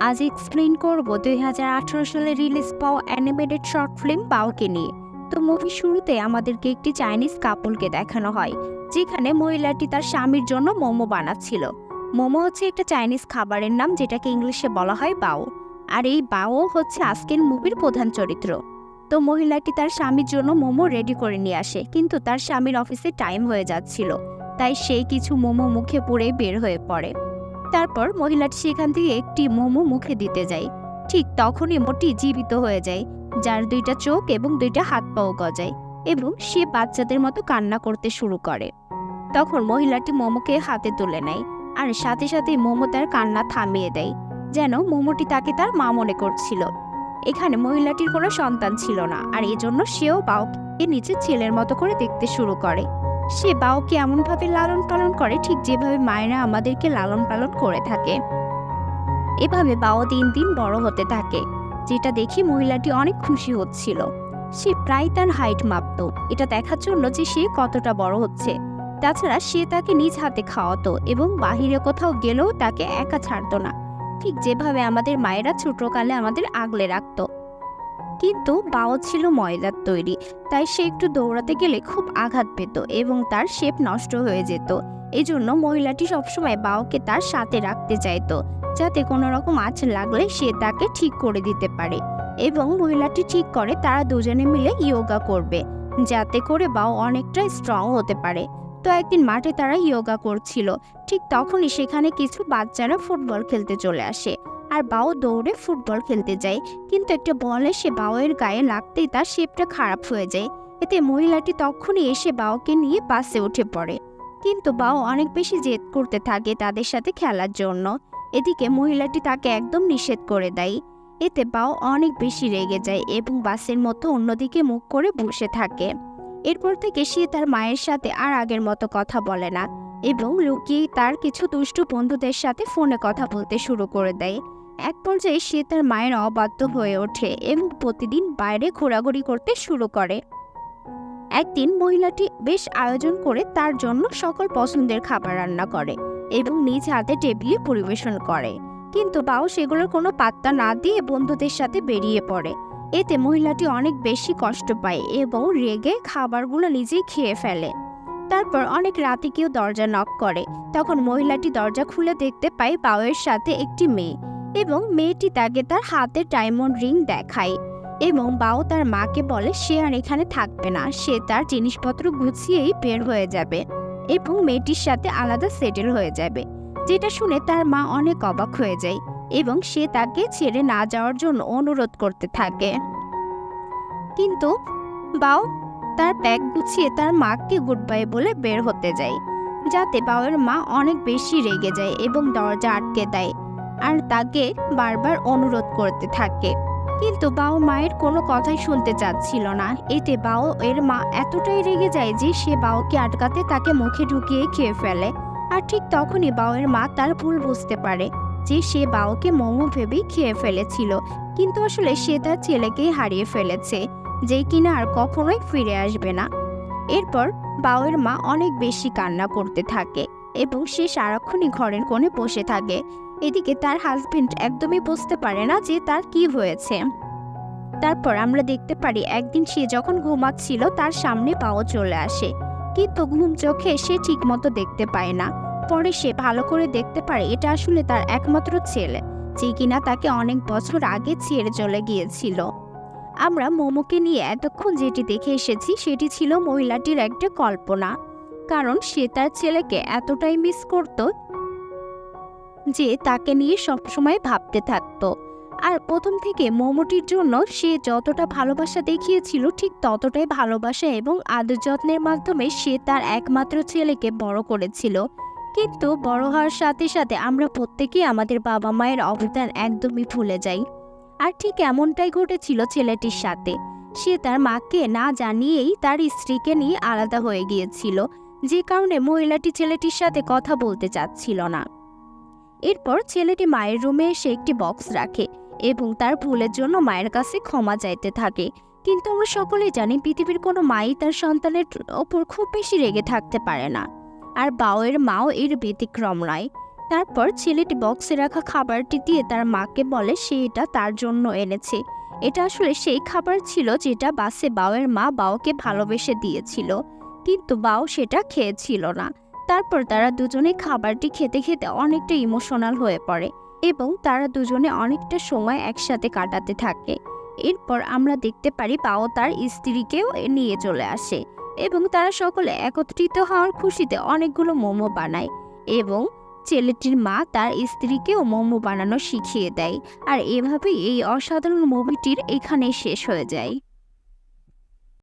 আজ এক্সপ্লেইন করব 2018 সালে রিলিজ পাওয়া অ্যানিমেটেড শর্ট ফিল্ম বাওকে নিয়ে। তো মুভির শুরুতে আমাদেরকে একটি চাইনিজ কাপলকে দেখানো হয়, যেখানে মহিলাটি তার স্বামীর জন্য মোমো বানাচ্ছিল। মোমো হচ্ছে একটা চাইনিজ খাবারের নাম, যেটাকে ইংলিশে বলা হয় বাও। আর এই বাও হচ্ছে আজকের মুভির প্রধান চরিত্র। তো মহিলাটি তার স্বামীর জন্য মোমো রেডি করে নিয়ে আসে, কিন্তু তার স্বামীর অফিসে টাইম হয়ে যাচ্ছিল, তাই সেই কিছু মোমো মুখে পুড়ে বের হয়ে পড়ে। তারপর মহিলাটি সেখান থেকে একটি মোমো মুখে দিতে যায়। ঠিক তখনই মোটি জীবিত হয়ে যায়, যার দুইটা চোখ এবং দুইটা হাত পাও গজায়, এবং সে বাচ্চাদের মতো কান্না করতে শুরু করে। তখন মহিলাটি মোমোকে হাতে তুলে নেয়, আর সাথে সাথে মোমো তার কান্না থামিয়ে দেয়, যেন মোমোটি তাকে তার মা মনে করছিল। এখানে মহিলাটির কোনো সন্তান ছিল না, আর এজন্য সেও বাওকে নিজের ছেলের মতো করে দেখতে শুরু করে। সে বাওকে এমনভাবে লালন পালন করে ঠিক যেভাবে মায়েরা আমাদেরকে লালন পালন করে থাকে। এভাবে বাও দিন দিন বড় হতে থাকে, যেটা দেখে মহিলাটি অনেক খুশি হচ্ছিল। সে প্রায় তার হাইট মাপত, এটা দেখার জন্য যে সে কতটা বড় হচ্ছে। তাছাড়া সে তাকে নিজ হাতে খাওয়াতো এবং বাহিরে কোথাও গেলেও তাকে একা ছাড়তো না, ঠিক যেভাবে আমাদের মায়েরা ছোটকালে আমাদের আগলে রাখতো। কিন্তু বাও ছিল ময়দার তৈরি, তাই সে একটু দৌড়াতে গেলে খুব আঘাত পেত এবং তার শেপ নষ্ট হয়ে যেত। এজন্য মহিলাটি সবসময় বাওকে তার সাথে রাখতে চাইতো, যাতে কোনো রকম আঁচ লাগলে সে তাকে ঠিক করে দিতে পারে। এবং মহিলাটি ঠিক করে তারা দুজনে মিলে ইয়োগা করবে, যাতে করে বাও অনেকটা স্ট্রং হতে পারে। তো একদিন মাঠে তারা ইয়োগা করছিল, ঠিক তখনই সেখানে কিছু বাচ্চারা ফুটবল খেলতে চলে আসে, আর বাও দৌড়ে ফুটবল খেলতে যায়। কিন্তু একটা বলে সে বাওয়ের গায়ে লাগতেই তার শেপটা খারাপ হয়ে যায়। এতে মহিলাটি তখনই এসে বাওকে নিয়ে বাসে উঠে পড়ে, কিন্তু বাও অনেক বেশি জেদ করতে থাকে তাদের সাথে খেলার জন্য। এদিকে মহিলাটি তাকে একদম নিষেধ করে দেয়। এতে বাও অনেক বেশি রেগে যায় এবং বাসের মতো অন্যদিকে মুখ করে বসে থাকে। এরপর থেকে সে তার মায়ের সাথে আর আগের মতো কথা বলে না, এবং লুকিয়ে তার কিছু দুষ্টু বন্ধুদের সাথে ফোনে কথা বলতে শুরু করে দেয়। এক পর্যায়ে সে তার মায়ের অবাধ্য হয়ে ওঠে এবং প্রতিদিন বাইরে ঘোরাঘুরি করতে শুরু করে। একদিন মহিলাটি বেশ আয়োজন করে তার জন্য সকল পছন্দের খাবার রান্না করে এবং নিজ হাতে টেবিলে পরিবেশন করে, কিন্তু বাও সেগুলোর কোনো পাত্তা না দিয়ে বন্ধুদের সাথে বেরিয়ে পড়ে। এতে মহিলাটি অনেক বেশি কষ্ট পায় এবং রেগে খাবারগুলো নিজেই খেয়ে ফেলে। তারপর অনেক রাতে কেউ দরজা নক করে। তখন মহিলাটি দরজা খুলে দেখতে পায় বাওয়ের সাথে একটি মেয়ে, এবং মেয়েটি তাকে তার হাতে ডায়মন্ড রিং দেখায়। এবং বাও তার মাকে বলে সে আর এখানে থাকবে না, সে তার জিনিসপত্র গুছিয়েই বের হয়ে যাবে এবং মেয়েটির সাথে আলাদা সেটেল হয়ে যাবে। যেটা শুনে তার মা অনেক অবাক হয়ে যায় এবং সে তাকে ছেড়ে না যাওয়ার জন্য অনুরোধ করতে থাকে। কিন্তু বাও তার ব্যাগ গুছিয়ে তার মাকে গুড বাই বলে বের হতে যায়, যাতে বাওয়ের মা অনেক বেশি রেগে যায় এবং দরজা আটকে দেয় আর তাকে বারবার অনুরোধ করতে থাকে। কিন্তু বাও মায়ের কোনো কথাই শুনতে চাচ্ছিল না। এতে বাও এর মা এতটাই রেগে যায় যে সে বাওকে আটকাতে তাকে মুখে ঢুকিয়ে খেয়ে ফেলে। আর ঠিক তখনই বাওয়ের মা তার ভুল বুঝতে পারে যে সে বাওকে মোমো ভেবেই খেয়ে ফেলেছিল, কিন্তু আসলে সে তার ছেলেকেই হারিয়ে ফেলেছে, যে কিনা আর কখনোই ফিরে আসবে না। এরপর বাওয়ের মা অনেক বেশি কান্না করতে থাকে এবং সে সারাক্ষণই ঘরের কোণে বসে থাকে। এদিকে তার হাজবেন্ড একদমই বুঝতে পারে না যে তার কি হয়েছে। তারপর আমরা দেখতে পারি একদিন সে যখন ঘুমাচ্ছিল তার সামনে বাও চলে আসে, কিন্তু ঘুম চোখে সে ঠিকমতো দেখতে পায় না। পরে সে ভালো করে দেখতে পারে এটা আসলে তার একমাত্র ছেলে, যে কিনা তাকে অনেক বছর আগে ছেড়ে চলে গিয়েছিল। আমরা মোমোকে নিয়ে এতক্ষণ যেটি দেখে এসেছি সেটি ছিল মহিলাটির একটা কল্পনা, কারণ সে তার ছেলেকে এতটাই মিস করত যে তাকে নিয়ে সবসময় ভাবতে থাকতো। আর প্রথম থেকে মোমোটির জন্য সে যতটা ভালোবাসা দেখিয়েছিল ঠিক ততটাই ভালোবাসা এবং আদর যত্নের মাধ্যমে সে তার একমাত্র ছেলেকে বড় করেছিল। কিন্তু বড় হওয়ার সাথে সাথে আমরা প্রত্যেকেই আমাদের বাবা মায়ের অবদান একদমই ভুলে যাই। আর ঠিক এমনটাই ঘটেছিল ছেলেটির সাথে। সে তার মাকে না জানিয়েই তার স্ত্রীকে নিয়ে আলাদা হয়ে গিয়েছিল, যে কারণে মহিলাটি ছেলেটির সাথে কথা বলতে চাচ্ছিল না। এরপর ছেলেটি মায়ের রুমে এসে একটি বক্স রাখে এবং তার ভুলের জন্য মায়ের কাছে ক্ষমা চাইতে থাকে। কিন্তু আমরা সকলেই জানি পৃথিবীর কোনো মাই তার সন্তানের ওপর খুব বেশি রেগে থাকতে পারে না, আর বাওয়ের মাও এর ব্যতিক্রম নয়। তারপর ছেলেটি বক্সে রাখা খাবারটি দিয়ে তার মাকে বলে সে এটা তার জন্য এনেছে। এটা আসলে সেই খাবার ছিল যেটা বাসে বাওয়ের মা বাওকে ভালোবেসে দিয়েছিল, কিন্তু বাও সেটা খেয়েছিল না। তারপর তারা দুজনে খাবারটি খেতে খেতে অনেকটা ইমোশনাল হয়ে পড়ে এবং তারা দুজনে অনেকটা সময় একসাথে কাটাতে থাকে। এরপর আমরা দেখতে পারি বাও তার স্ত্রীকেও নিয়ে চলে আসে এবং তারা সকলে একত্রিত হওয়ার খুশিতে অনেকগুলো মোমো বানায় এবং ছেলেটির মা তার স্ত্রীকেও মোমো বানানো শিখিয়ে দেয়। আর এভাবেই এই অসাধারণ মুভিটির এখানেই শেষ হয়ে যায়।